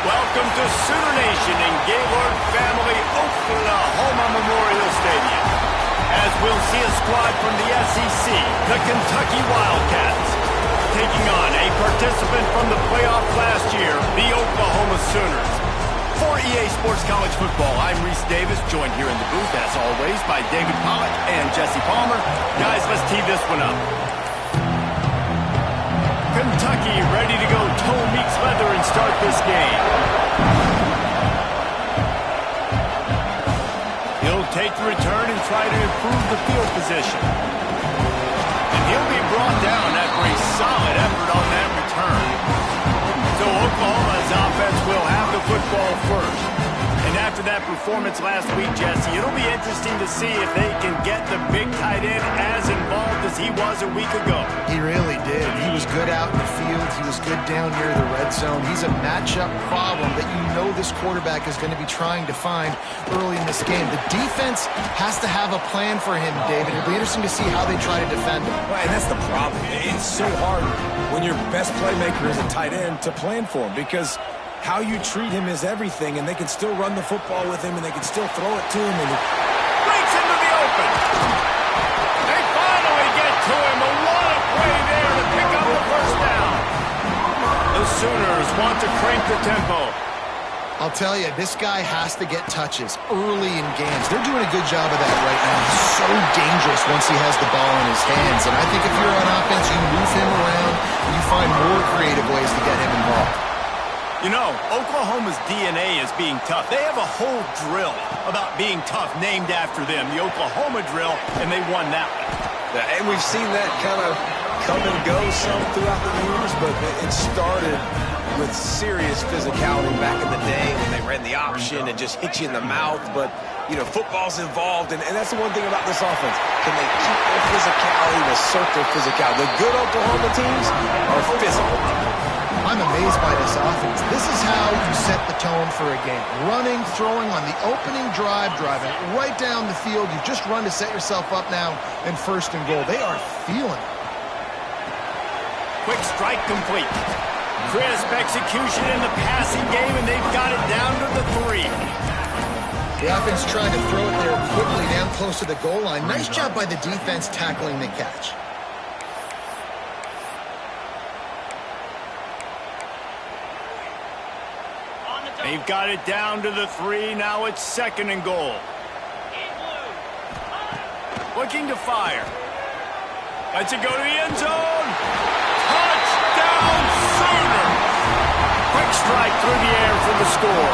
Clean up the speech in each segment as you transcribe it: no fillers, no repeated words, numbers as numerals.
Welcome to Sooner Nation in Gaylord Family Oklahoma Memorial Stadium. As we'll see a squad from the SEC, the Kentucky Wildcats, taking on a participant from the playoff last year, the Oklahoma Sooners. For EA Sports College Football, I'm Reese Davis, joined here in the booth, as always, by David Pollock and Jesse Palmer. Guys, let's tee this one up. Kentucky ready to go toe meets leather and start this game. He'll take the return and try to improve the field position. And he'll be brought down after a solid effort on that return. So Oklahoma's offense will have the football first. And after that performance last week, Jesse, it'll be interesting to see if they can get the big tight end as involved as he was a week ago. He really did. He was good out in the field. He was good down near the red zone. He's a matchup problem that you know this quarterback is going to be trying to find early in this game. The defense has to have a plan for him, David. It'll be interesting to see how they try to defend him. Well, and that's the problem. It's so hard when your best playmaker is a tight end to plan for him, because how you treat him is everything, and they can still run the football with him, and they can still throw it to him. And breaks into the open. They finally get to him, but what a play there to pick up the first down. The Sooners want to crank the tempo. I'll tell you, this guy has to get touches early in games. They're doing a good job of that right now. He's so dangerous once he has the ball in his hands. And I think if you're on offense, you move him around, and you find more creative ways to get him involved. You know, Oklahoma's DNA is being tough. They have a whole drill about being tough named after them, the Oklahoma drill, and they won that one. and we've seen that kind of come and go some throughout the years, but it started with serious physicality back in the day when they ran the option and just hit you in the mouth. But, you know, football's involved, and that's the one thing about this offense. Can they keep their physicality and assert their physicality? The good Oklahoma teams are physical. I'm amazed by this offense. This is how you set the tone for a game. Running, throwing on the opening drive, driving right down the field. You've just run to set yourself up now in first and goal. They are feeling it. Quick strike complete. Crisp execution in the passing game, and they've got it down to the 3. The offense trying to throw it there quickly down close to the goal line. Nice job by the defense tackling the catch. They've got it down to the 3. Now it's second and goal. Looking to fire. Lets it go to the end zone. Touchdown, Sooners! Quick strike through the air for the score.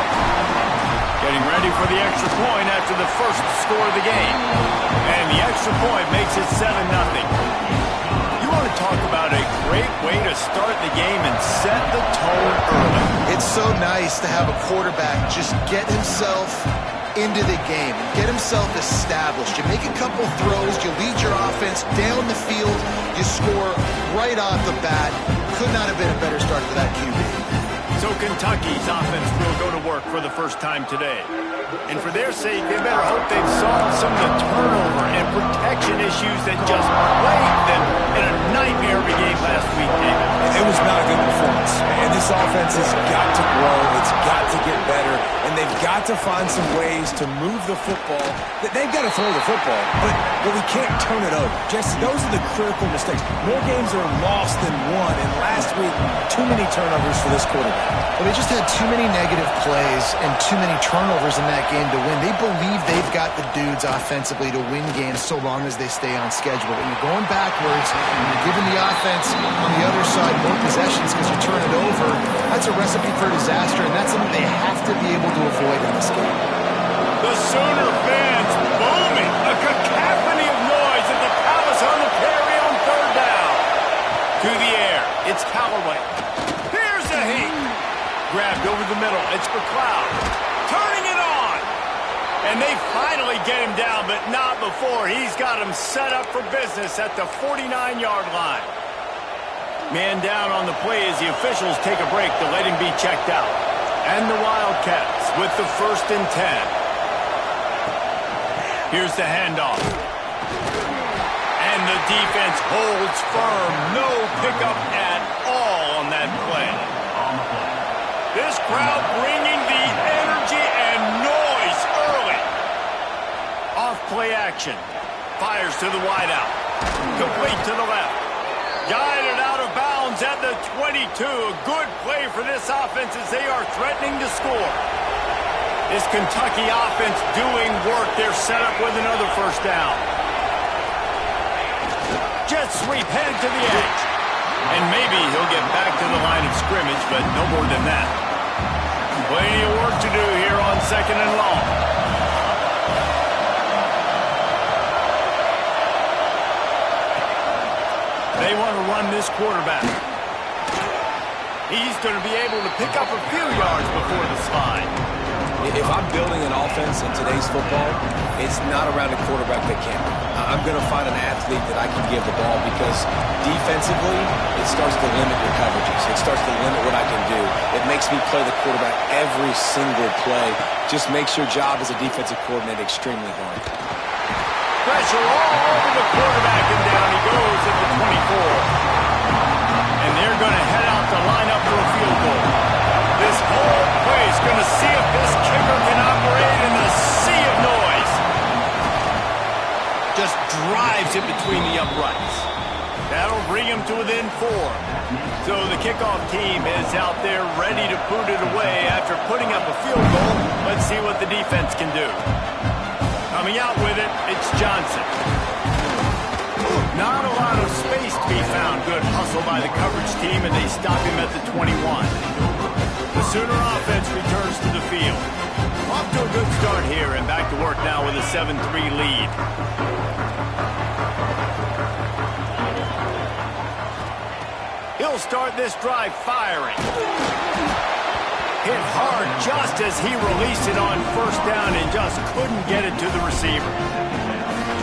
Getting ready for the extra point after the first score of the game. And the extra point makes it 7-0. You want to talk about a great way to start the game and set the tone early. It's so nice to have a quarterback just get himself into the game, get himself established. You make a couple throws, you lead your offense down the field, you score right off the bat. Could not have been a better start for that QB. So Kentucky's offense will go to work for the first time today. And for their sake, they better hope they've solved some of the turnover and protection issues that just plagued them in a nightmare of a game last week, David. It was not a good performance. And this offense has got to grow. It's got to get better. And they've got to find some ways to move the football. They've got to throw the football, but we can't turn it over. Just those are the critical mistakes. More games are lost than won. And last week, too many turnovers for this quarterback. Well, they just had too many negative plays and too many turnovers in that game to win. They believe they've got the dudes offensively to win games so long as they stay on schedule. But you're going backwards, and you're giving the offense on the other side more possessions because you turn it over. That's a recipe for disaster, and that's something they have to be able to avoid in this game. The Sooner fans booming. A cacophony of noise at the Palace on the carry on third down. To the air. It's Callaway. Here's a heat. Grabbed over the middle. It's McLeod. Turning it on. And they finally get him down, but not before he's got him set up for business at the 49-yard line. Man down on the play as the officials take a break to let him be checked out. And the Wildcats with the 1st and 10. Here's the handoff. And the defense holds firm. No pickup at all on that play. This crowd bringing the energy and noise early. Off-play action. Fires to the wideout. Complete to the left. Guided out of bounds at the 22. A good play for this offense as they are threatening to score. This Kentucky offense doing work. They're set up with another first down. Jet sweep headed to the edge. And maybe he'll get back to the line of scrimmage, but no more than that. Plenty of work to do here on 2nd and long. They want to run this quarterback. He's going to be able to pick up a few yards before the slide. If I'm building an offense in today's football, it's not around a quarterback that can. I'm going to find an athlete that I can give the ball because defensively, it starts to limit your coverages. It starts to limit what I can do. It makes me play the quarterback every single play. Just makes your job as a defensive coordinator extremely hard. Pressure all over the quarterback, and down he goes at the 24. And they're going to head out to line up for a field goal. This whole play is going to see if this kicker can operate in the sea of noise. Just drives it between the uprights. That'll bring him to within 4. So the kickoff team is out there ready to put it away after putting up a field goal. Let's see what the defense can do. Coming out with it, it's Johnson. Not a lot of space to be found. Good hustle by the coverage team, and they stop him at the 21. The Sooner offense returns to the field. Off to a good start here, and back to work now with a 7-3 lead. He'll start this drive firing. Hit hard just as he released it on first down and just couldn't get it to the receiver.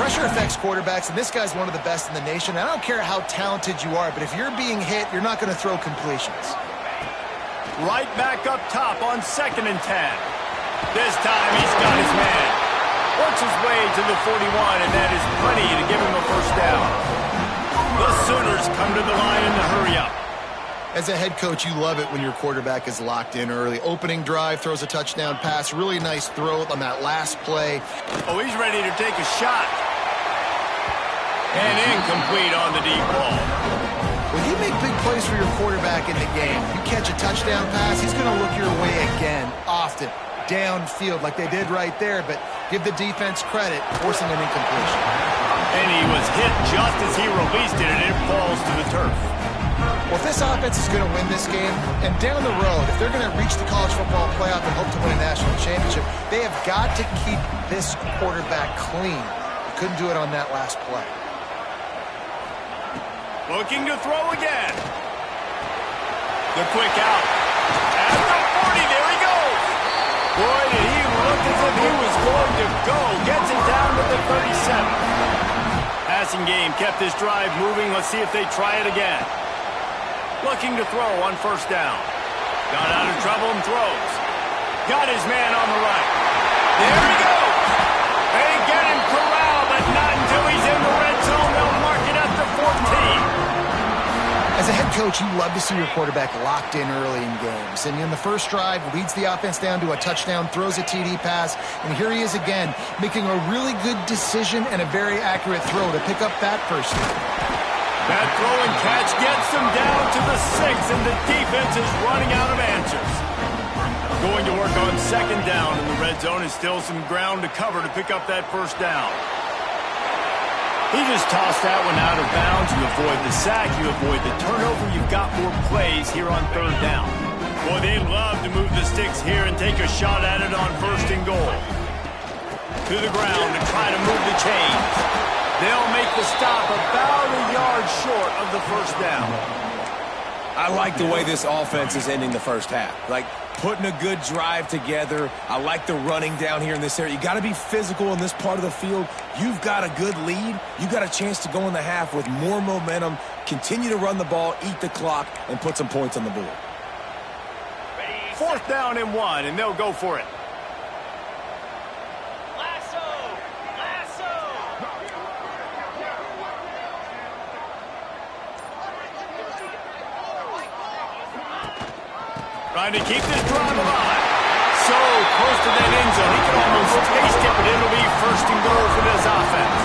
Pressure affects quarterbacks, and this guy's one of the best in the nation. I don't care how talented you are, but if you're being hit, you're not going to throw completions. Right back up top on 2nd and 10. This time he's got his man. Works his way to the 41, and that is plenty to give him a first down. The Sooners come to the line in the hurry up. As a head coach, you love it when your quarterback is locked in early. Opening drive, throws a touchdown pass. Really nice throw on that last play. Oh, he's ready to take a shot. And incomplete on the deep ball. When you make big plays for your quarterback in the game, you catch a touchdown pass, he's going to look your way again, often, downfield like they did right there, but give the defense credit, forcing an incompletion. And he was hit just as he released it, and it falls to the turf. Well, if this offense is going to win this game, and down the road, if they're going to reach the college football playoff and hope to win a national championship, they have got to keep this quarterback clean. Couldn't do it on that last play. Looking to throw again. The quick out. At the 40, there he goes. Boy, did he look as if he was going to go. Gets it down to the 37. Passing game kept this drive moving. Let's see if they try it again. Looking to throw on first down. Got out of trouble and throws. Got his man on the right. There he goes. They get him corralled, but not until he's in the red zone. They'll mark it at the 14. As a head coach, you love to see your quarterback locked in early in games. And in the first drive, leads the offense down to a touchdown, throws a TD pass, and here he is again, making a really good decision and a very accurate throw to pick up that first down. That throw and catch gets them down to the 6, and the defense is running out of answers. Going to work on second down in the red zone is still some ground to cover to pick up that first down. He just tossed that one out of bounds. You avoid the sack, you avoid the turnover. You've got more plays here on third down. Boy, they love to move the sticks here and take a shot at it on first and goal. To the ground to try to move the chains. They'll make the stop about a yard short of the first down. I like the way this offense is ending the first half. Like, putting a good drive together. I like the running down here in this area. You got to be physical in this part of the field. You've got a good lead. You got a chance to go in the half with more momentum, continue to run the ball, eat the clock, and put some points on the board. Fourth down and 1, and they'll go for it. Trying to keep this drive alive. So close to that end zone. He can almost taste it, but it'll be first and goal for this offense.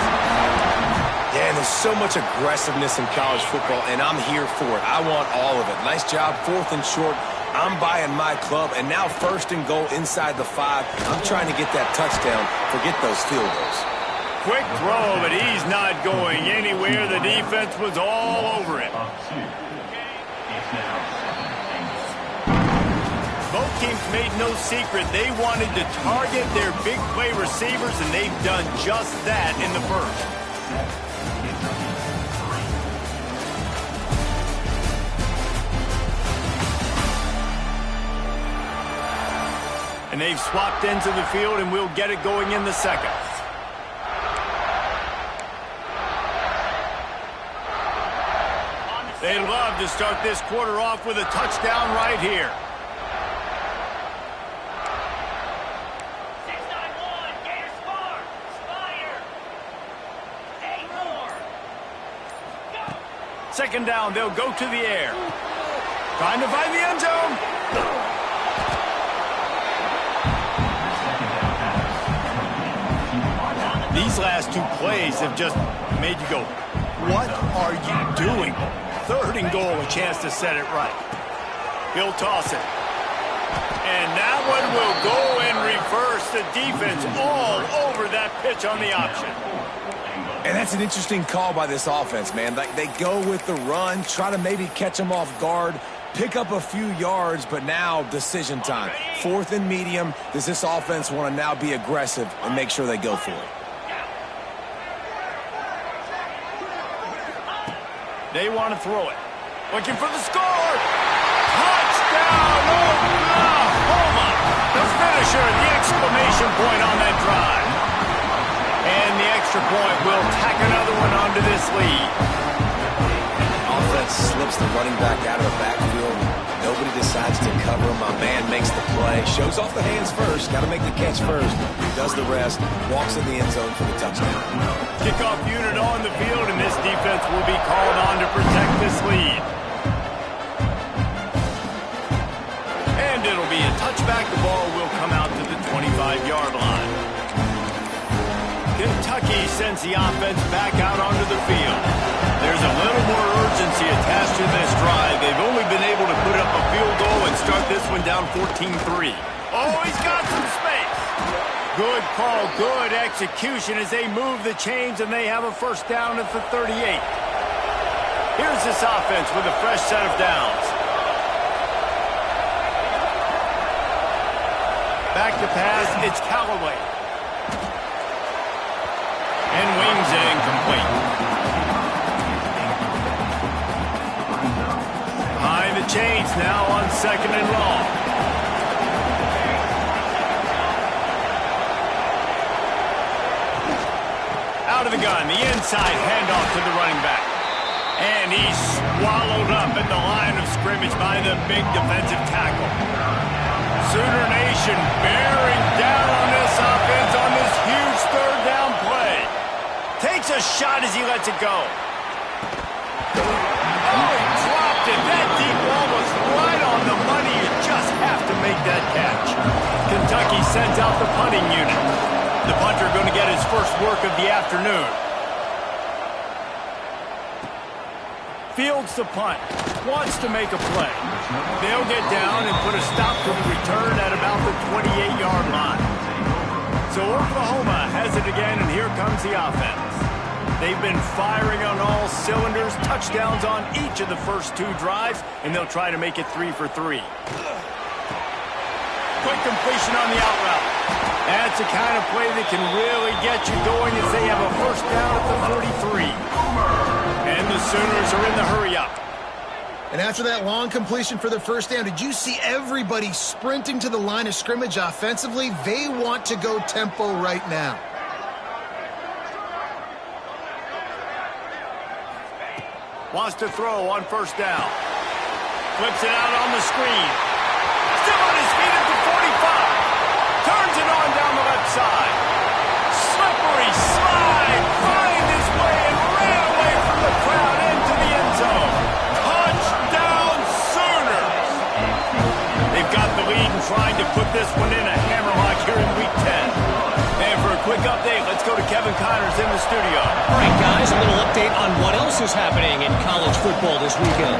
Yeah, and there's so much aggressiveness in college football, and I'm here for it. I want all of it. Nice job, 4th and short. I'm buying my club, and now first and goal inside the 5. I'm trying to get that touchdown. Forget those field goals. Quick throw, but he's not going anywhere. The defense was all over it. Both teams made no secret. They wanted to target their big play receivers, and they've done just that in the first. And they've swapped ends of the field, and we'll get it going in the second. They'd love to start this quarter off with a touchdown right here. 691, Gator Smart, Spire, 8 more. Go. Second down, they'll go to the air. Trying to find the end zone. These last 2 plays have just made you go, what are you doing? 3rd and goal, a chance to set it right. He'll toss it. And that one will go in reverse. The defense all over that pitch on the option. And that's an interesting call by this offense, man. Like, they go with the run, try to maybe catch them off guard, pick up a few yards, but now decision time. 4th and medium. Does this offense want to now be aggressive and make sure they go for it? They want to throw it. Looking for the score. Touchdown, Oklahoma. The finisher, the exclamation point on that drive. And the extra point will tack another one onto this lead. Offense slips the running back out of the backfield. Nobody decides to cover him. My man makes the play. Shows off the hands first. Got to make the catch first. Does the rest. Walks in the end zone for the touchdown. Kickoff unit on the field, and this defense will be called on to protect this lead. And it'll be a touchback. The ball will come out to the 25-yard line. Kentucky sends the offense back out onto the field. There's a little more urgency attached to this drive. They've only been able to put up a field goal and start this one down 14-3. Oh, he's got some space. Good call, good execution as they move the chains, and they have a first down at the 38. Here's this offense with a fresh set of downs. Back to pass, it's Callaway. And wings it incomplete. Behind the chains now on 2nd and long. Out of the gun, the inside handoff to the running back. And he's swallowed up at the line of scrimmage by the big defensive tackle. Sooner Nation bearing down on this offense on this huge 3rd down play. Takes a shot as he lets it go. Oh, he dropped it. That deep ball was right on the money. You just have to make that catch. Kentucky sends out the punting unit. The punter going to get his first work of the afternoon. Fields the punt. Wants to make a play. They'll get down and put a stop to the return at about the 28-yard line. So Oklahoma has it again, and here comes the offense. They've been firing on all cylinders, touchdowns on each of the first 2 drives, and they'll try to make it 3 for 3. Quick completion on the out route. That's the kind of play that can really get you going as they have a first down at the 43. And the Sooners are in the hurry-up. And after that long completion for the first down, did you see everybody sprinting to the line of scrimmage offensively? They want to go tempo right now. Wants to throw on first down. Flips it out on the screen. Still on his feet at the 45. Turns it on down the left side. Slippery slide. Find his way and ran away from the crowd into the end zone. Touchdown Sooners. They've trying to put this one in a hammerlock here in Week 10. And for a quick update, let's go to Kevin Connors in the studio. All right, guys, a little update on what else is happening in college football this weekend.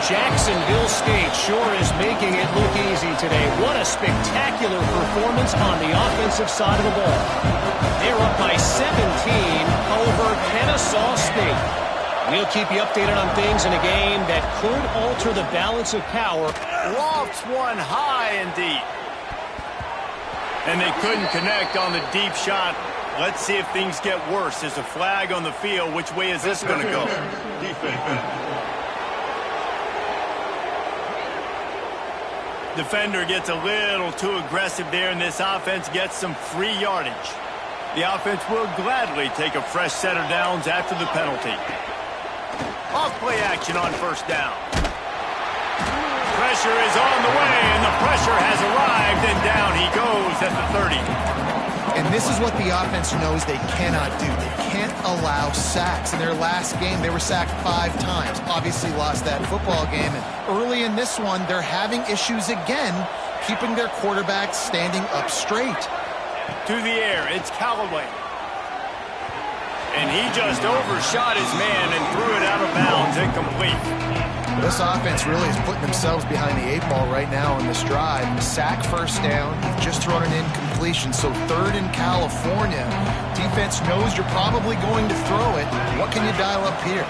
Jacksonville State sure is making it look easy today. What a spectacular performance on the offensive side of the ball. They're up by 17 over Kennesaw State. We'll keep you updated on things in a game that could alter the balance of power. Lofts one high and deep. And they couldn't connect on the deep shot. Let's see if things get worse. There's a flag on the field. Which way is this going to go? Defender gets a little too aggressive there, and this offense gets some free yardage. The offense will gladly take a fresh set of downs after the penalty. Off play action on first down. Pressure is on the way, and the pressure has arrived, and down he goes at the 30. And this is what the offense knows they cannot do. They can't allow sacks. In their last game, they were sacked 5 times. Obviously lost that football game. And early in this one, they're having issues again, keeping their quarterback standing up straight. To the air, it's Callaway. And he just overshot his man and threw it out of bounds, incomplete. This offense really is putting themselves behind the 8 ball right now on this drive. Sack first down. You've just thrown an incompletion, so 3rd in California. Defense knows you're probably going to throw it. What can you dial up here?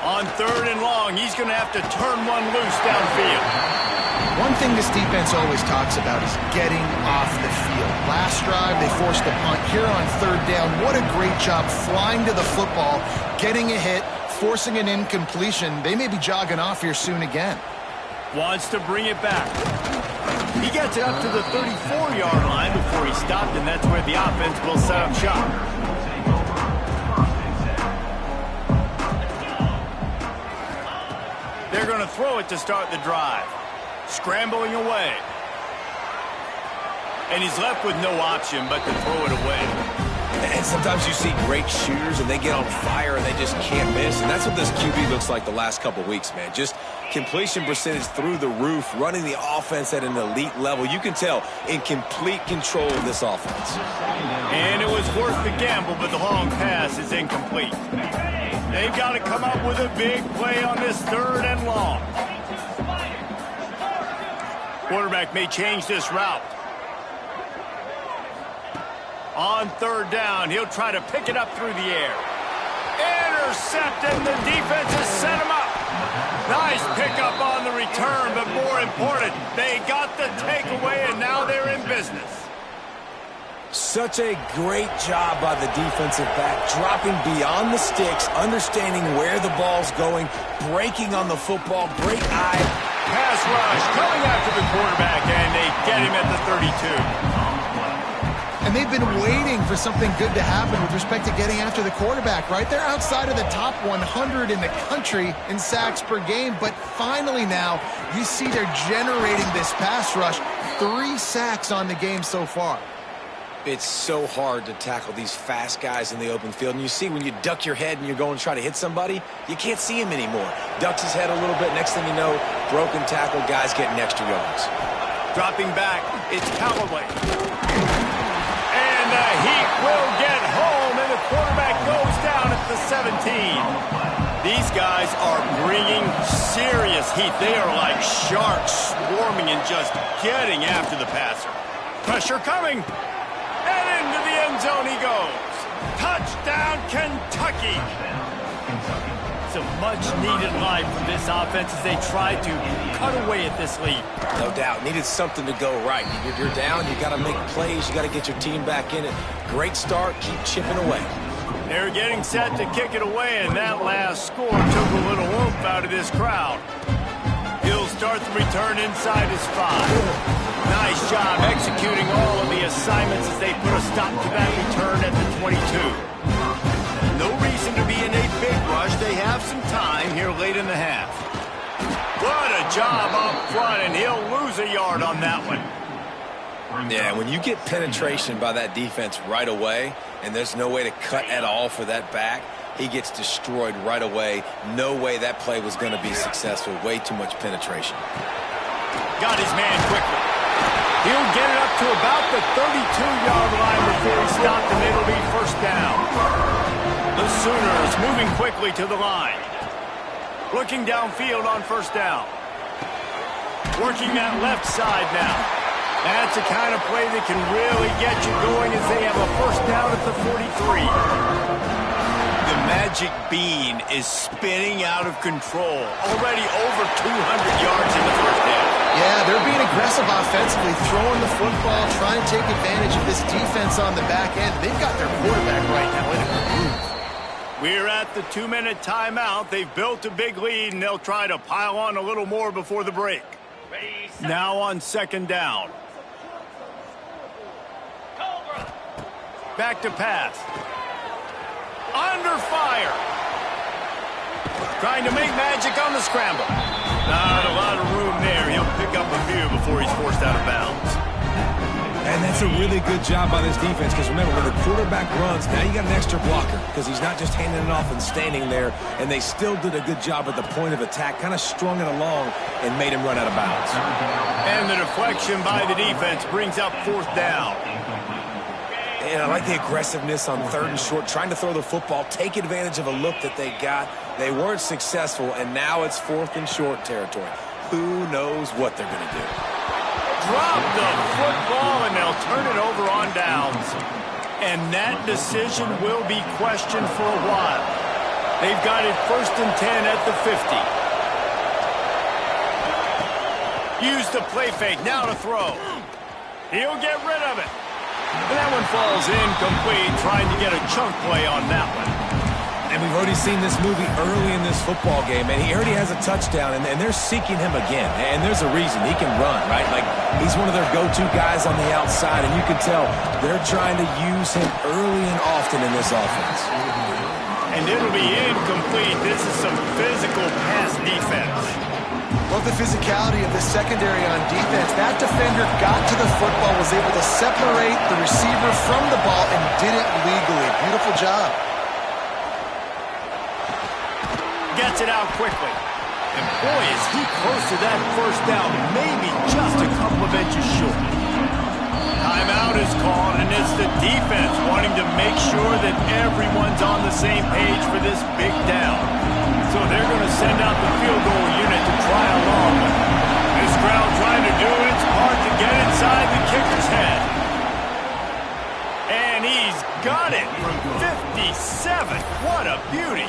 On 3rd and long, he's going to have to turn one loose downfield. One thing this defense always talks about is getting off the field. Last drive, they forced a punt. Here on 3rd down, what a great job flying to the football, getting a hit, forcing an incompletion. They may be jogging off here soon again. Wants to bring it back. He gets it up to the 34-yard line before he stopped, and that's where the offense will set up shop. They're going to throw it to start the drive. Scrambling away. And he's left with no option but to throw it away. And sometimes you see great shooters and they get on fire and they just can't miss. And that's what this QB looks like the last couple weeks, man. Just completion percentage through the roof, running the offense at an elite level. You can tell in complete control of this offense. And it was worth the gamble, but the long pass is incomplete. They've got to come up with a big play on this 3rd and long. Quarterback may change this route. On 3rd down, he'll try to pick it up through the air. Intercepted, the defense has set him up. Nice pickup on the return, but more important, they got the takeaway, and now they're in business. Such a great job by the defensive back, dropping beyond the sticks, understanding where the ball's going, breaking on the football, great eye. Pass rush coming after the quarterback, and they get him at the 32. And they've been waiting for something good to happen with respect to getting after the quarterback, right? They're outside of the top 100 in the country in sacks per game, but finally now you see they're generating this pass rush. 3 sacks on the game so far. It's so hard to tackle these fast guys in the open field. And you see when you duck your head and you're going to try to hit somebody, you can't see him anymore. Ducks his head a little bit. Next thing you know, broken tackle, guys getting extra yards. Dropping back, it's Callaway. And the heat will get home, and the quarterback goes down at the 17. These guys are bringing serious heat. They are like sharks swarming and just getting after the passer. Pressure coming. And into the end zone he goes. Touchdown, Kentucky. It's a much-needed line from this offense as they try to cut away at this lead. No doubt. Needed something to go right. You're down. You got to make plays. You got to get your team back in it. Great start. Keep chipping away. They're getting set to kick it away, and that last score took a little oomph out of this crowd. He'll start the return inside his 5. Nice job executing all of the assignments as they put a stop to that return at the 22. No reason to be in a big rush. They have some time here late in the half. What a job up front, and he'll lose a yard on that one. Yeah, when you get penetration by that defense right away, and there's no way to cut at all for that back, he gets destroyed right away. No way that play was going to be successful. Way too much penetration. Got his man quickly. He'll get it up to about the 32-yard line before he stopped, and it'll be first down. The Sooners moving quickly to the line. Looking downfield on first down. Working that left side now. That's the kind of play that can really get you going as they have a first down at the 43. The magic bean is spinning out of control. Already over 200 yards in the first half. Yeah, they're being aggressive offensively, throwing the football, trying to take advantage of this defense on the back end. They've got their quarterback right now in a groove. We're at the 2-minute timeout. They've built a big lead, and they'll try to pile on a little more before the break. Now on second down. Back to pass. Under fire. Trying to make magic on the scramble. Not a lot of room there. He'll pick up a few before he's forced out of bounds. And that's a really good job by this defense, because remember, when the quarterback runs, now you got an extra blocker, because he's not just handing it off and standing there, and they still did a good job at the point of attack, kind of strung it along and made him run out of bounds. And the deflection by the defense brings up fourth down. And I like the aggressiveness on third and short, trying to throw the football, take advantage of a look that they got. They weren't successful, and now it's fourth and short territory. Who knows what they're going to do? Drop the football, and they'll turn it over on downs. And that decision will be questioned for a while. They've got it first and 10 at the 50. Use the play fake, now to throw. He'll get rid of it. And that one falls incomplete, trying to get a chunk play on that one. And we've already seen this movie early in this football game, and he already has a touchdown, and they're seeking him again. And there's a reason. He can run, right? Like, he's one of their go-to guys on the outside, and you can tell they're trying to use him early and often in this offense. And it'll be incomplete. This is some physical pass defense. Love the physicality of the secondary on defense. That defender got to the football, was able to separate the receiver from the ball, and did it legally. Beautiful job. Gets it out quickly. And boy, is he close to that first down. Maybe just a couple of inches short. Timeout is called, and it's the defense wanting to make sure that everyone's on the same page for this big down. So they're going to send out the field goal unit to try along. This crowd trying to do its part to get inside the kicker's head. And he's got it from 57. What a beauty.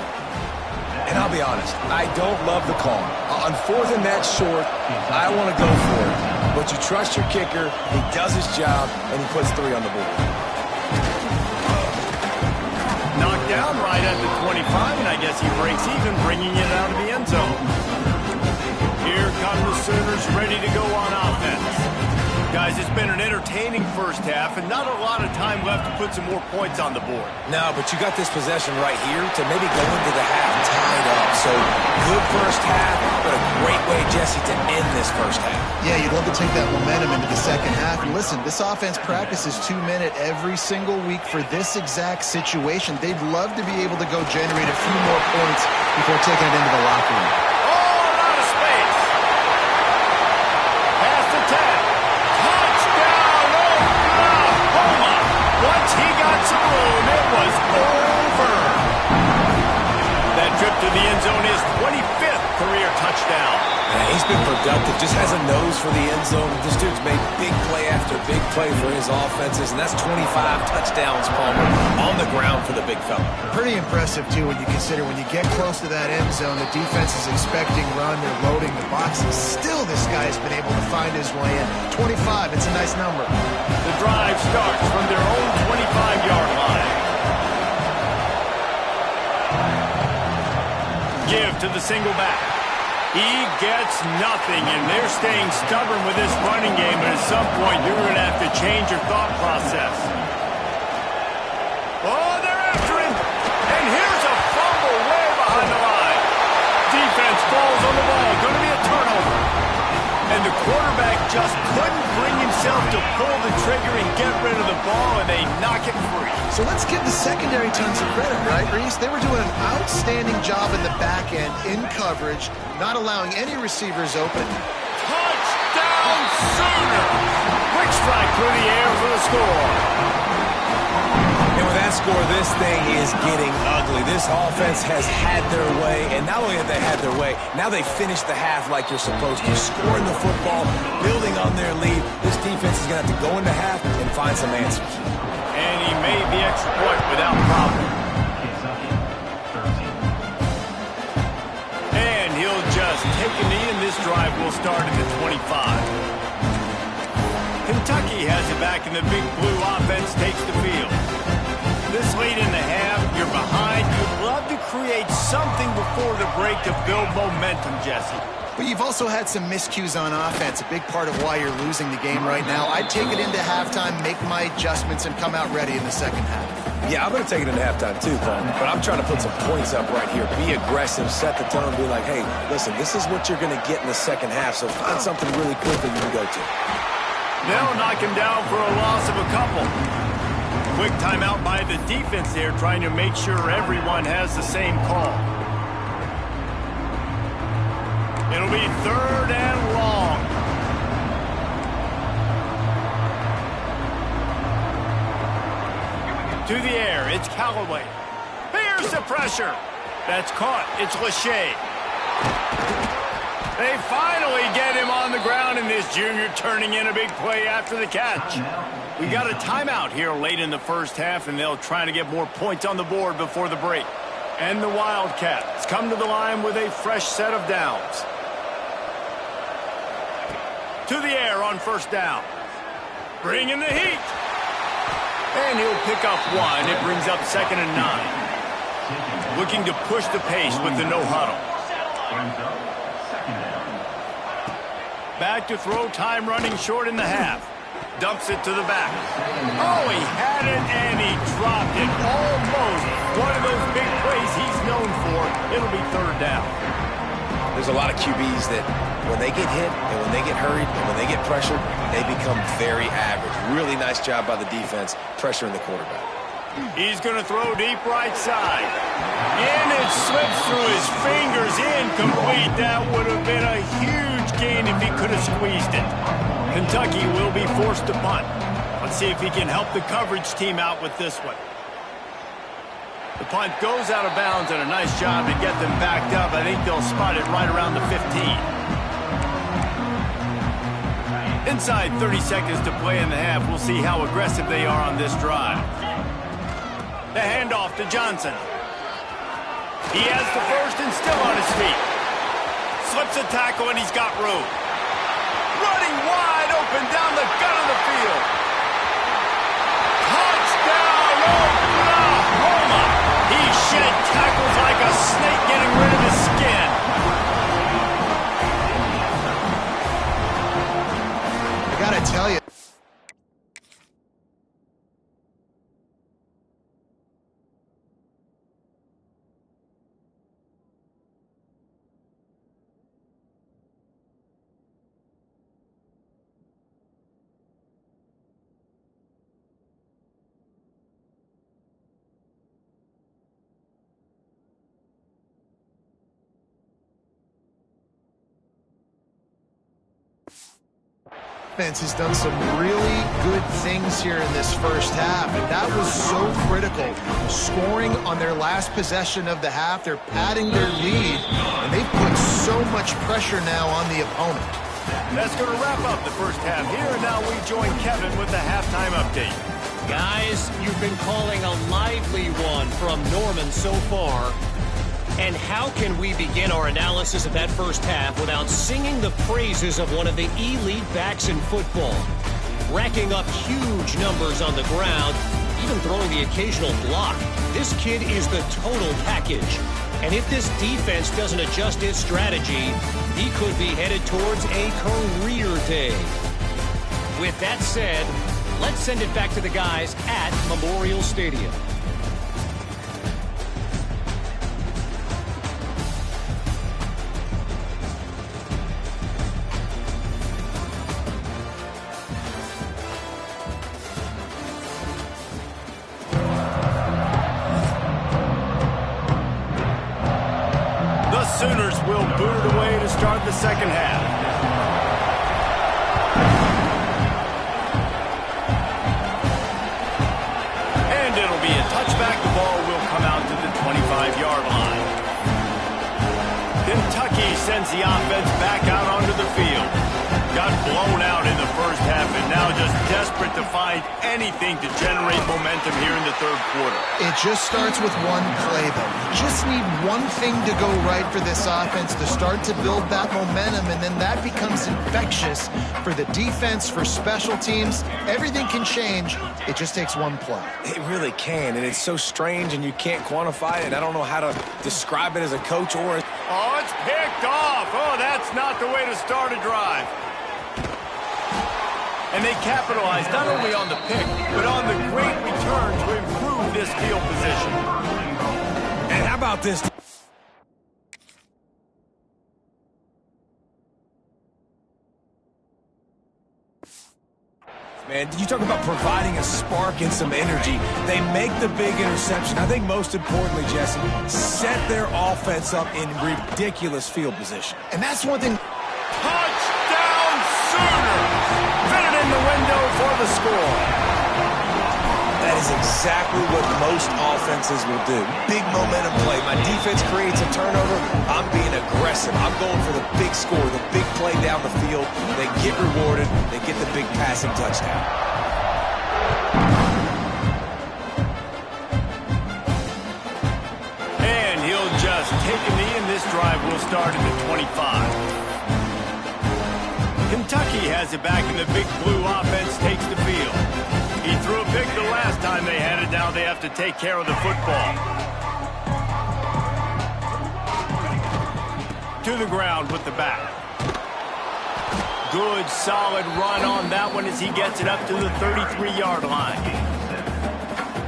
And I'll be honest, I don't love the call. On fourth and that short, I want to go for it. But you trust your kicker, he does his job, and he puts 3 on the board. Knocked down right at the 25, and I guess he breaks even, bringing it out of the end zone. Here come the Sooners ready to go on offense. Guys, it's been an entertaining first half, and not a lot of time left to put some more points on the board. No, but you got this possession right here to maybe go into the half tied up. So, good first half, but a great way, Jesse, to end this first half. Yeah, you'd love to take that momentum into the second half. And listen, this offense practices 2-minute every single week for this exact situation. They'd love to be able to go generate a few more points before taking it into the locker room. Oh, out of space. Pass to 10. Touchdown, Oklahoma. Once he got some room, it was over. That trip to the end zone is 25th career touchdown. Yeah, he's been productive, just has a nose for the end zone. This dude's made big play after big play for his offenses, and that's 25 touchdowns, Palmer, on the ground for the big fella. Pretty impressive, too, when you consider when you get close to that end zone, the defense is expecting run, they're loading the boxes. Still, this guy's been able to find his way in. 25, it's a nice number. The drive starts from their own 25-yard line. Give to the single back. He gets nothing, and they're staying stubborn with this running game, but at some point you're going to have to change your thought process. Oh, they're after him, and here's a fumble way behind the line. Defense falls on the ball, going to be a turnover. And the quarterback just couldn't bring himself to pull the trigger and get rid of the ball, and they knock it free. So let's give the secondary tons of credit, right, Reese? They were doing an outstanding job in the back end, in coverage, not allowing any receivers open. Touchdown! through the air for the score. And with that score, this thing is getting ugly. This offense has had their way, and not only have they had their way, now they finished the half like you're supposed to, scoring the football, building on their lead. This defense is going to have to go into half and find some answers. And he made the extra point without problem. And he'll just take a knee, and this drive will start at the 25. Kentucky has it back, and the big blue offense takes the field. This late in the half, you're behind. You'd love to create something before the break to build momentum, Jesse. But you've also had some miscues on offense, a big part of why you're losing the game right now. I'd take it into halftime, make my adjustments, and come out ready in the second half. Yeah, I'm going to take it into halftime too, Paul. But I'm trying to put some points up right here. Be aggressive, set the tone, be like, hey, listen, this is what you're going to get in the second half, so find something really quick that you can go to. They'll knock him down for a loss of a couple. Quick timeout by the defense there, trying to make sure everyone has the same call. It'll be 3rd and long. To the air, it's Callaway. Here's the pressure. That's caught. It's Lachey. They finally get him on the ground, and this junior turning in a big play after the catch. We got a timeout here late in the first half, and they'll try to get more points on the board before the break. And the Wildcats come to the line with a fresh set of downs. To the air on 1st down. Bring in the heat. And he'll pick up 1. It brings up 2nd and 9. Looking to push the pace with the no huddle. Back to throw, time running short in the half. Dumps it to the back. Oh, he had it, and he dropped it. Almost one of those big plays he's known for. It'll be 3rd down. There's a lot of QBs that when they get hit and when they get hurried and when they get pressured, they become very average. Really nice job by the defense pressuring the quarterback. He's going to throw deep right side. And it slips through his fingers, incomplete. That would have been a huge gain if he could have squeezed it. Kentucky will be forced to punt. Let's see if he can help the coverage team out with this one. The punt goes out of bounds, and a nice job to get them backed up. I think they'll spot it right around the 15. Inside 30 seconds to play in the half. We'll see how aggressive they are on this drive. The handoff to Johnson. He has the first and still on his feet. Slips a tackle, and he's got room. Running wide open down the gut of the field. Touchdown, Oklahoma! He shed tackles like a snake getting rid of his skin. I gotta tell you. Defense has done some really good things here in this first half, and that was so critical. Scoring on their last possession of the half, they're padding their lead, and they've put so much pressure now on the opponent. That's going to wrap up the first half here, and now we join Kevin with the halftime update. Guys, you've been calling a lively one from Norman so far. And how can we begin our analysis of that first half without singing the praises of one of the elite backs in football? Racking up huge numbers on the ground, even throwing the occasional block. This kid is the total package. And if this defense doesn't adjust its strategy, he could be headed towards a career day. With that said, let's send it back to the guys at Memorial Stadium. Sooners will boot it away to start the second half. sends the offense back out onto the field. Got blown out in the first half and now just desperate to find anything to generate momentum here in the third quarter. It just starts with one play, though. You just need one thing to go right for this offense to start to build that momentum, and then that becomes infectious for the defense, for special teams. Everything can change. It just takes one play. It really can, and it's so strange, and you can't quantify it. I don't know how to describe it as a coach or... Oh, it's picked off. Oh, that's not the way to start a drive. And they capitalized not only on the pick, but on the great return to improve this field position. And how about this? Man, you talk about providing a spark and some energy. They make the big interception. I think most importantly, Jesse, set their offense up in ridiculous field position. And that's one thing. Touchdown Sooners! Fit it in the window for the score. That is exactly what most offenses will do. Big momentum play. My defense creates a turnover. I'm being aggressive. I'm going for the big score, the big play down the field. They get rewarded. They get the big passing touchdown. And he'll just take a knee, and this drive will start at the 25. Kentucky has it back, and the big blue offense takes the field. He threw a pick the last time they had it. Now they have to take care of the football. To the ground with the back. Good, solid run on that one as he gets it up to the 33-yard line.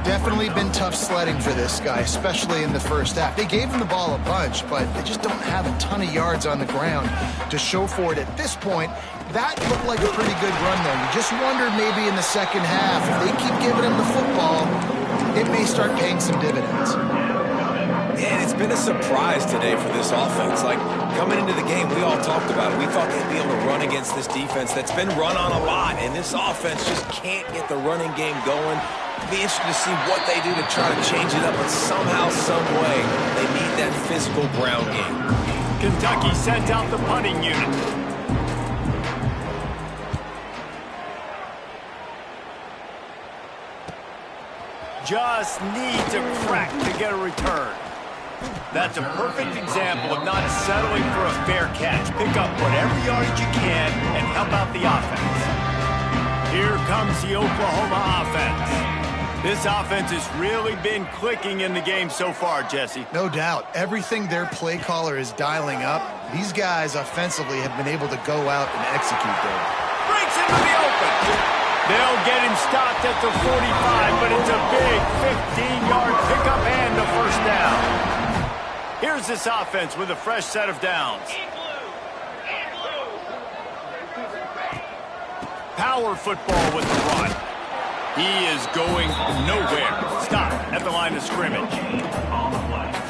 Definitely been tough sledding for this guy, especially in the first half. They gave him the ball a bunch, but they just don't have a ton of yards on the ground to show for it at this point. That looked like a pretty good run, though. You just wondered maybe in the second half, if they keep giving him the football, it may start paying some dividends. And it's been a surprise today for this offense. Like, coming into the game, we all talked about it. We thought they'd be able to run against this defense that's been run on a lot, and this offense just can't get the running game going. It'll be interesting to see what they do to try to change it up, but somehow, some way, they need that physical ground game. Kentucky sent out the punting unit. Just need to crack to get a return. That's a perfect example of not settling for a fair catch. Pick up whatever yardage you can and help out the offense. Here comes the Oklahoma offense. This offense has really been clicking in the game so far, Jesse. No doubt. Everything their play caller is dialing up, these guys offensively have been able to go out and execute there. Breaks into the open. They'll get him stopped at the 45, but it's a big 15-yard pickup and a first down. Here's this offense with a fresh set of downs. Power football with the run. He is going nowhere. Stop at the line of scrimmage.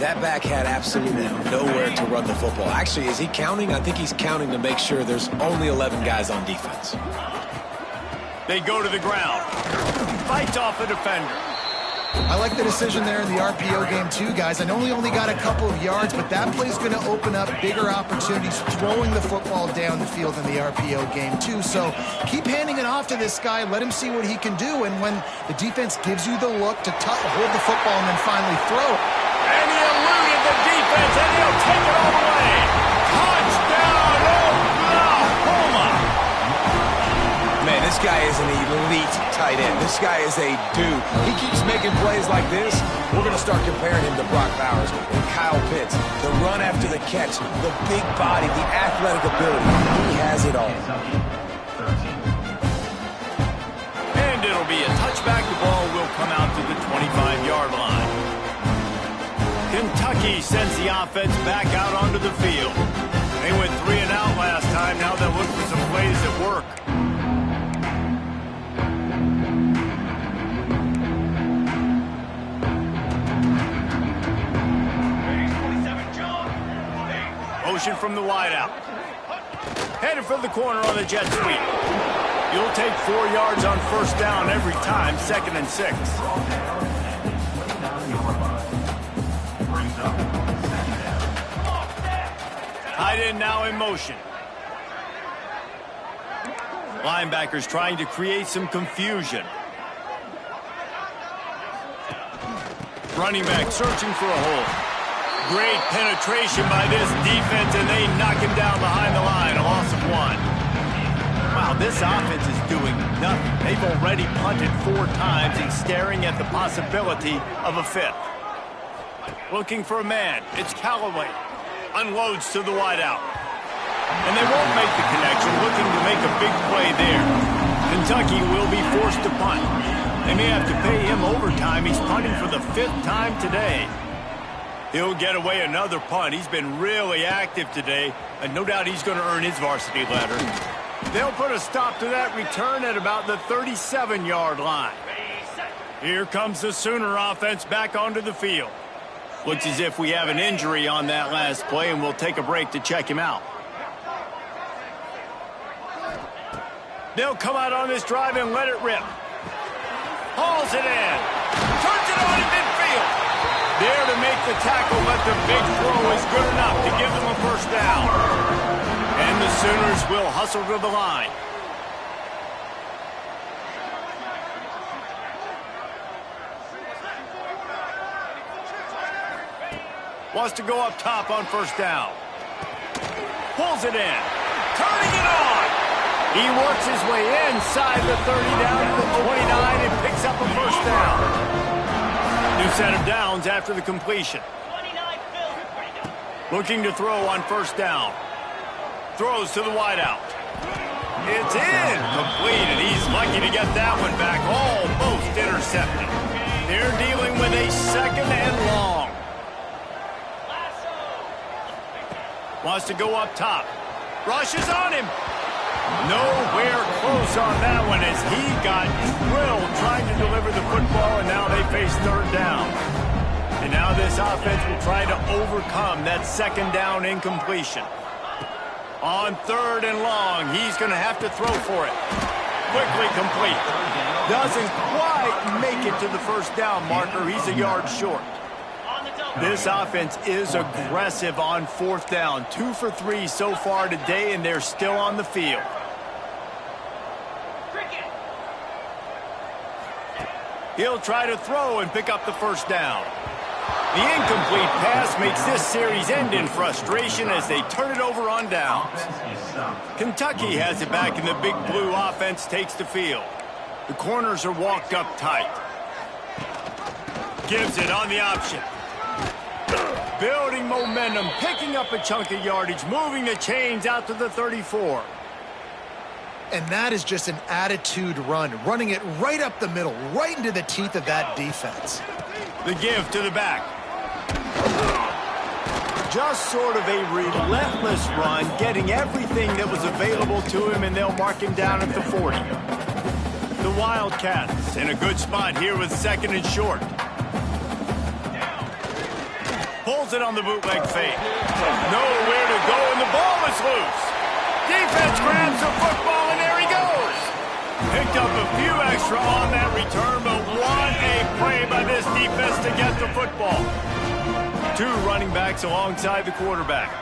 That back had absolutely nowhere to run the football. Actually, is he counting? I think he's counting to make sure there's only 11 guys on defense. They go to the ground. Fights off a defender. I like the decision there in the RPO game too, guys. I know he only got a couple of yards, but that play's going to open up bigger opportunities throwing the football down the field in the RPO game too. So keep handing it off to this guy. Let him see what he can do. And when the defense gives you the look to hold the football and then finally throw. And he eluded the defense, and he'll take it all the way. Touchdown, Oklahoma! Man, this guy is an elite tight end. This guy is a dude. He keeps making plays like this. We're going to start comparing him to Brock Bowers and Kyle Pitts. The run after the catch, the big body, the athletic ability. He has it all. And it'll be a touchback. The ball will come out to the 25-yard line. Kentucky sends the offense back out onto the field. They went 3 and out last time. Now they'll look for some plays that work. Motion from the wideout. Headed for the corner on the jet sweep. You'll take 4 yards on first down every time, 2nd and 6. Tight end now in motion. Linebackers trying to create some confusion. Running back searching for a hole. Great penetration by this defense, and they knock him down behind the line. A loss of 1. Wow, this offense is doing nothing. They've already punted 4 times and staring at the possibility of a 5th. Looking for a man. It's Callaway. Unloads to the wideout. And they won't make the connection, looking to make a big play there. Kentucky will be forced to punt. They may have to pay him overtime. He's punting for the 5th time today. He'll get away another punt. He's been really active today, and no doubt he's going to earn his varsity letter. They'll put a stop to that return at about the 37-yard line. Here comes the Sooner offense back onto the field. Looks as if we have an injury on that last play, and we'll take a break to check him out. They'll come out on this drive and let it rip. Hauls it in. Turns it on in midfield. There to make the tackle, but the big throw is good enough to give them a first down. And the Sooners will hustle to the line. Wants to go up top on first down. Pulls it in. Turning it on. He works his way inside the 30 down to the 29 and picks up a first down. New set of downs after the completion. Looking to throw on first down. Throws to the wideout. It's in. Complete, and he's lucky to get that one back. Almost intercepted. They're dealing with a 2nd and long. Wants to go up top. Rushes on him. Nowhere close on that one as he got drilled trying to deliver the football, and now they face 3rd down. And now this offense will try to overcome that 2nd down incompletion. On 3rd and long, he's going to have to throw for it. Quickly complete. Doesn't quite make it to the first down marker. He's a yard short. This offense is aggressive on 4th down. 2 for 3 so far today, and they're still on the field. He'll try to throw and pick up the first down. The incomplete pass makes this series end in frustration as they turn it over on downs. Kentucky has it back, and the big blue offense takes the field. The corners are walked up tight. Gives it on the option. Building momentum, picking up a chunk of yardage, moving the chains out to the 34. And that is just an attitude run, running it right up the middle, right into the teeth of that defense. The give to the back. Just sort of a relentless run, getting everything that was available to him, and they'll mark him down at the 40. The Wildcats in a good spot here with 2nd and short. Pulls it on the bootleg fake. Nowhere to go, and the ball is loose. Defense grabs the football, and there he goes. Picked up a few extra on that return, but what a play by this defense to get the football. 2 running backs alongside the quarterback.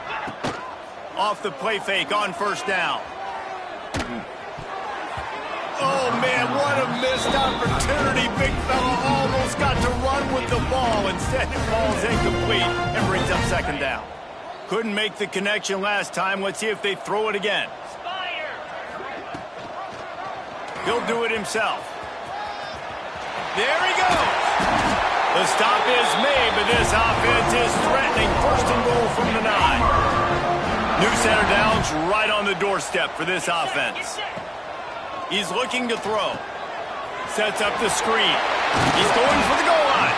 Off the play fake on first down. Oh, man, what a missed opportunity. Big fella almost got to run with the ball. Instead, it falls incomplete and brings up 2nd down. Couldn't make the connection last time. Let's see if they throw it again. He'll do it himself. There he goes. The stop is made, but this offense is threatening. 1st and goal from the 9. New center downs right on the doorstep for this offense. He's looking to throw. Sets up the screen. He's going for the goal line.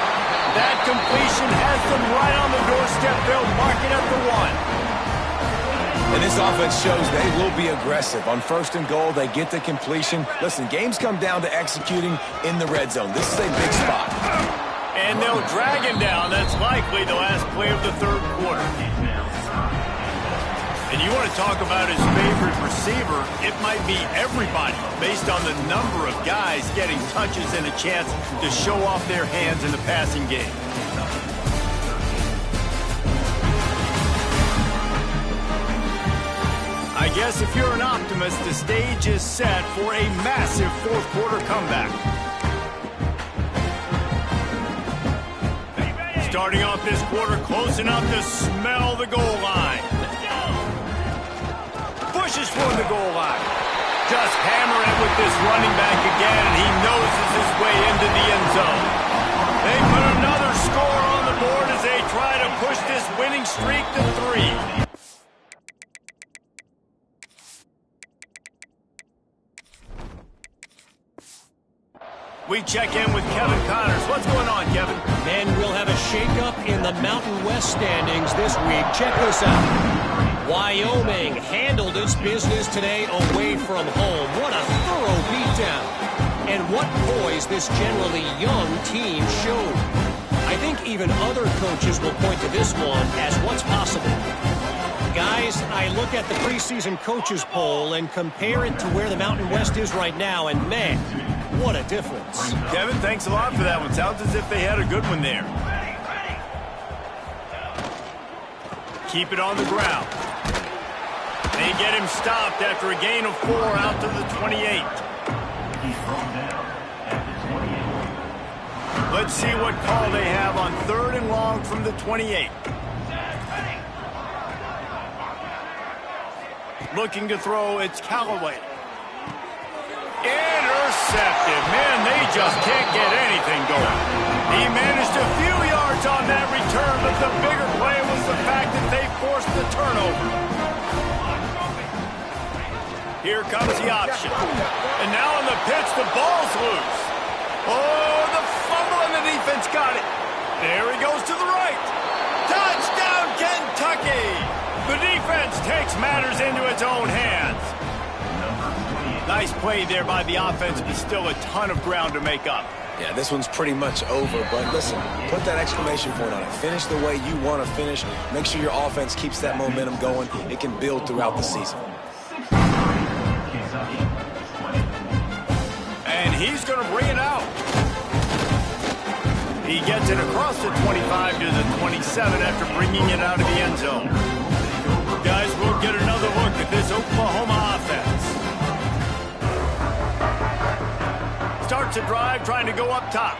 That completion has them right on the doorstep. They'll mark it at the 1. And this offense shows they will be aggressive. On 1st and goal, they get the completion. Listen, games come down to executing in the red zone. This is a big spot. And they'll drag him down. That's likely the last play of the 3rd quarter. And you want to talk about his favorite receiver, it might be everybody based on the number of guys getting touches and a chance to show off their hands in the passing game. guess if you're an optimist, the stage is set for a massive fourth quarter comeback. Starting off this quarter close enough to smell the goal line. Pushes for the goal line. Just hammer it with this running back again, and he noses his way into the end zone. They put another score on the board as they try to push this winning streak to 3. We check in with Kevin Connors. What's going on, Kevin? And we'll have a shakeup in the Mountain West standings this week. Check this out. Wyoming handled its business today away from home. What a thorough beatdown. And what poise this generally young team showed. I think even other coaches will point to this one as what's possible. Guys, I look at the preseason coaches poll and compare it to where the Mountain West is right now, and man, what a difference. Kevin, thanks a lot for that one. Sounds as if they had a good one there. Keep it on the ground. They get him stopped after a gain of 4 out to the 28. Let's see what call they have on 3rd and long from the 28. Looking to throw, it's Callaway. Intercepted. Man, they just can't get anything going. He managed a few yards on that return, but the bigger play was the fact that they forced the turnover. Here comes the option. And now on the pitch, the ball's loose. Oh, the fumble, and the defense got it. There he goes to the right. Touchdown, Kentucky! The defense takes matters into its own hands. Nice play there by the offense, but still a ton of ground to make up. Yeah, this one's pretty much over, but listen, put that exclamation point on it. Finish the way you want to finish. Make sure your offense keeps that momentum going. It can build throughout the season. And he's going to bring it out. He gets it across the 25 to the 27 after bringing it out of the end zone. Guys, we'll get another look at this Oklahoma offense. Starts a drive trying to go up top.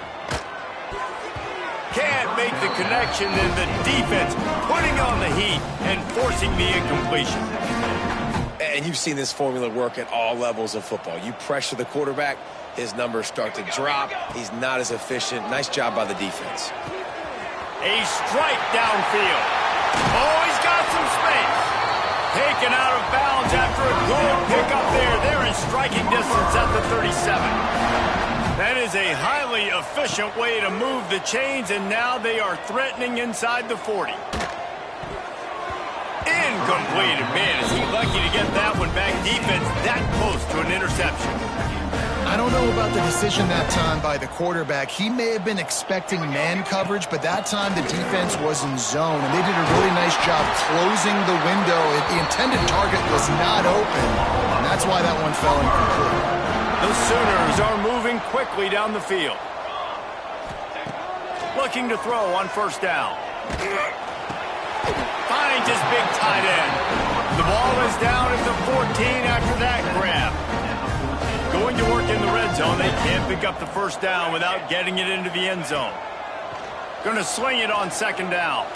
Can't make the connection, and the defense putting on the heat and forcing the incompletion. And you've seen this formula work at all levels of football. You pressure the quarterback, his numbers start to drop. He's not as efficient. Nice job by the defense. A strike downfield. Oh, he's got some space. Taken out of bounds after a good pickup there. They're in striking distance at the 37. That is a highly efficient way to move the chains, and now they are threatening inside the 40. Incomplete. Man, is he lucky to get that one back. Defense that close to an interception. I don't know about the decision that time by the quarterback. He may have been expecting man coverage, but that time the defense was in zone, and they did a really nice job closing the window. The intended target was not open, and that's why that one fell incomplete. The Sooners are moving quickly down the field. Looking to throw on 1st down. Finds his big tight end. The ball is down at the 14 after that grab. Going to work in the red zone. They can't pick up the 1st down without getting it into the end zone. Going to sling it on 2nd down.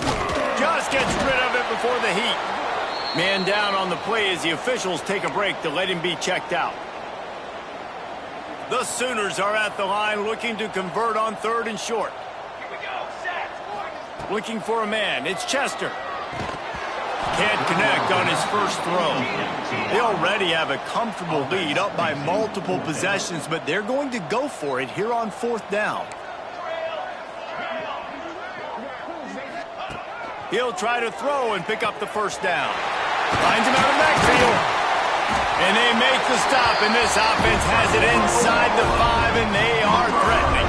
Just gets rid of it before the heat. Man down on the play as the officials take a break to let him be checked out. The Sooners are at the line looking to convert on 3rd and short. Here we go. Set. Looking for a man. It's Chester. Can't connect on his first throw. They already have a comfortable lead up by multiple possessions, but they're going to go for it here on 4th down. He'll try to throw and pick up the 1st down. Finds him out of backfield. And they make the stop, and this offense has it inside the 5, and they are threatening.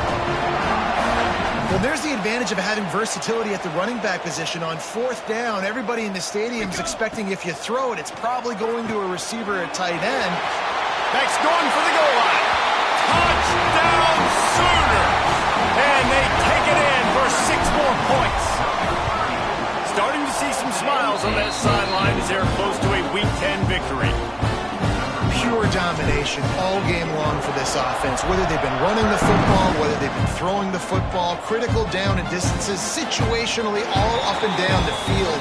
Well, there's the advantage of having versatility at the running back position. On 4th down, everybody in the stadium is expecting if you throw it, it's probably going to a receiver at tight end. Next going for the goal line. Touchdown Sooners! And they take it in for 6 more points. Starting to see some smiles on that sideline as they're close to a Week 10 victory. combination all game long for this offense. Whether they've been running the football, whether they've been throwing the football, critical down and distances, situationally all up and down the field.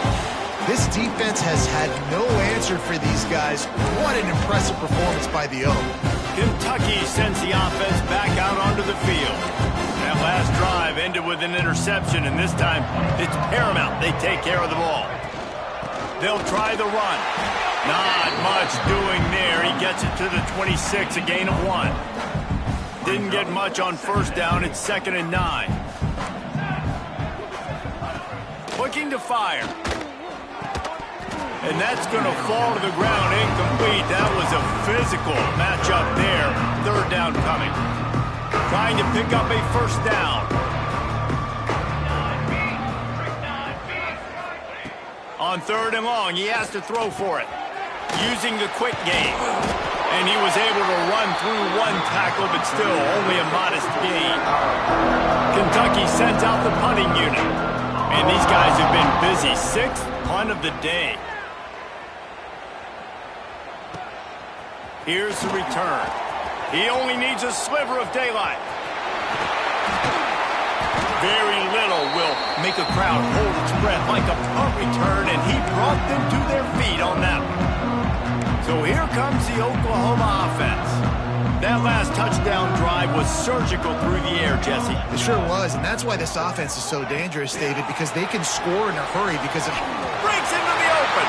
This defense has had no answer for these guys. What an impressive performance by the O. Kentucky sends the offense back out onto the field. That last drive ended with an interception, and this time it's paramount they take care of the ball. They'll try the run. Not much doing there. He gets it to the 26, a gain of 1. Didn't get much on first down. It's 2nd and 9. Looking to fire. And that's going to fall to the ground incomplete. That was a physical matchup there. 3rd down coming. Trying to pick up a first down. On 3rd and long, he has to throw for it. Using the quick game. And he was able to run through 1 tackle, but still only a modest gain. Kentucky sends out the punting unit. And these guys have been busy. 6th punt of the day. Here's the return. He only needs a sliver of daylight. Very little will make a crowd hold its breath like a punt return, and he brought them to their feet on that one. So here comes the Oklahoma offense. That last touchdown drive was surgical through the air, Jesse. It sure was, and that's why this offense is so dangerous, David, because they can score in a hurry because it breaks into the open.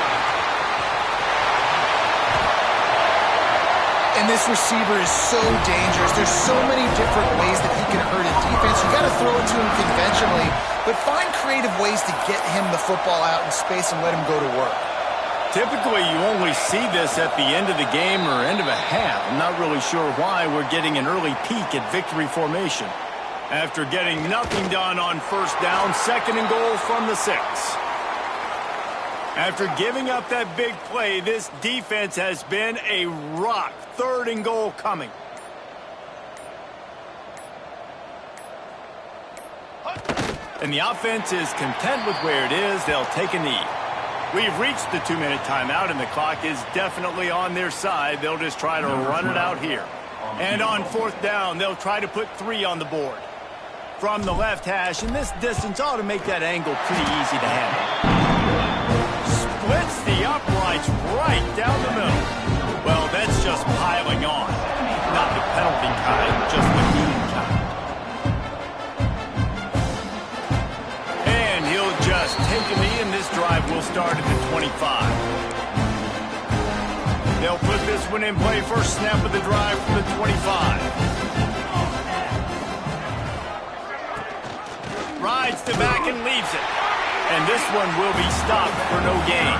And this receiver is so dangerous. There's so many different ways that he can hurt a defense. You got to throw it to him conventionally, but find creative ways to get him the football out in space and let him go to work. Typically, you only see this at the end of the game or end of a half. I'm not really sure why we're getting an early peek at victory formation. After getting nothing done on first down, 2nd and goal from the 6. After giving up that big play, this defense has been a rock. 3rd and goal coming. And the offense is content with where it is. They'll take a knee. We've reached the 2-minute timeout, and the clock is definitely on their side. They'll just try to run it out here. And on 4th down, they'll try to put 3 on the board. From the left hash, and this distance ought to make that angle pretty easy to handle. Splits the uprights right down the middle. Well, that's just piling on. Not the penalty kind, just the mean kind. And he'll just take a knee, and this drive will start at the 25. They'll put this one in play. First snap of the drive from the 25. Rides to back and leaves it. And this one will be stopped for no gain.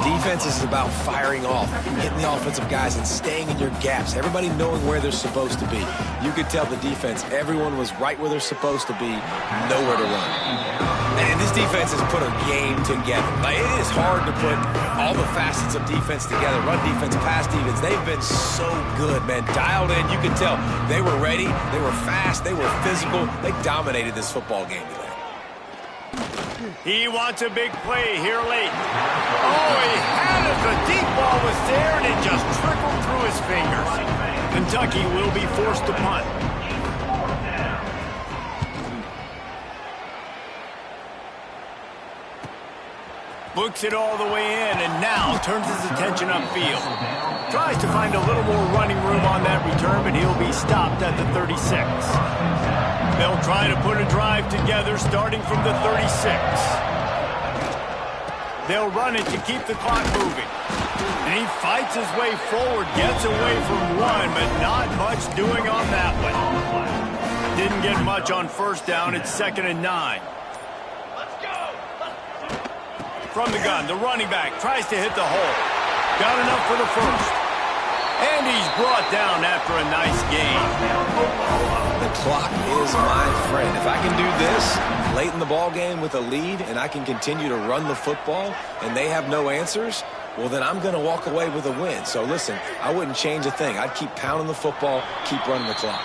Defense is about firing off, hitting the offensive guys and staying in your gaps. Everybody knowing where they're supposed to be. You could tell the defense, everyone was right where they're supposed to be, nowhere to run. And this defense has put a game together. Like, it is hard to put all the facets of defense together. Run defense, pass defense. They've been so good, man. Dialed in. You could tell they were ready. They were fast. They were physical. They dominated this football game today. He wants a big play here late. Oh, he had it. The deep ball was there, and it just trickled through his fingers. Kentucky will be forced to punt. Looks it all the way in, and now turns his attention upfield. Tries to find a little more running room on that return, but he'll be stopped at the 36. They'll try to put a drive together starting from the 36. They'll run it to keep the clock moving. And he fights his way forward, gets away from one, but not much doing on that one. Didn't get much on first down. It's 2nd and 9. From the gun, the running back tries to hit the hole. Got enough for the first. And he's brought down after a nice gain. The clock is my friend. If I can do this late in the ball game with a lead and I can continue to run the football and they have no answers, well, then I'm going to walk away with a win. So listen, I wouldn't change a thing. I'd keep pounding the football, keep running the clock.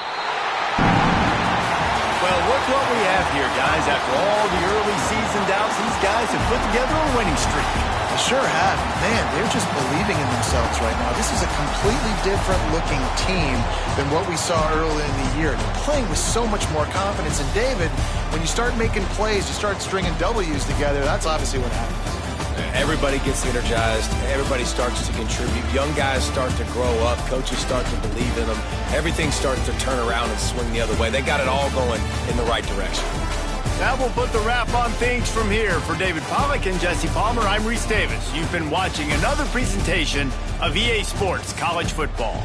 Well, look what we have here, guys. After all the early season doubts, these guys have put together a winning streak. sure have. Man, they're just believing in themselves right now. This is a completely different looking team than what we saw early in the year. They're playing with so much more confidence. And David, when you start making plays, you start stringing W's together, that's obviously what happens. Everybody gets energized. Everybody starts to contribute. Young guys start to grow up. Coaches start to believe in them. Everything starts to turn around and swing the other way. They got it all going in the right direction. That will put the wrap on things from here. For David Pollack and Jesse Palmer, I'm Reese Davis. You've been watching another presentation of EA Sports College Football.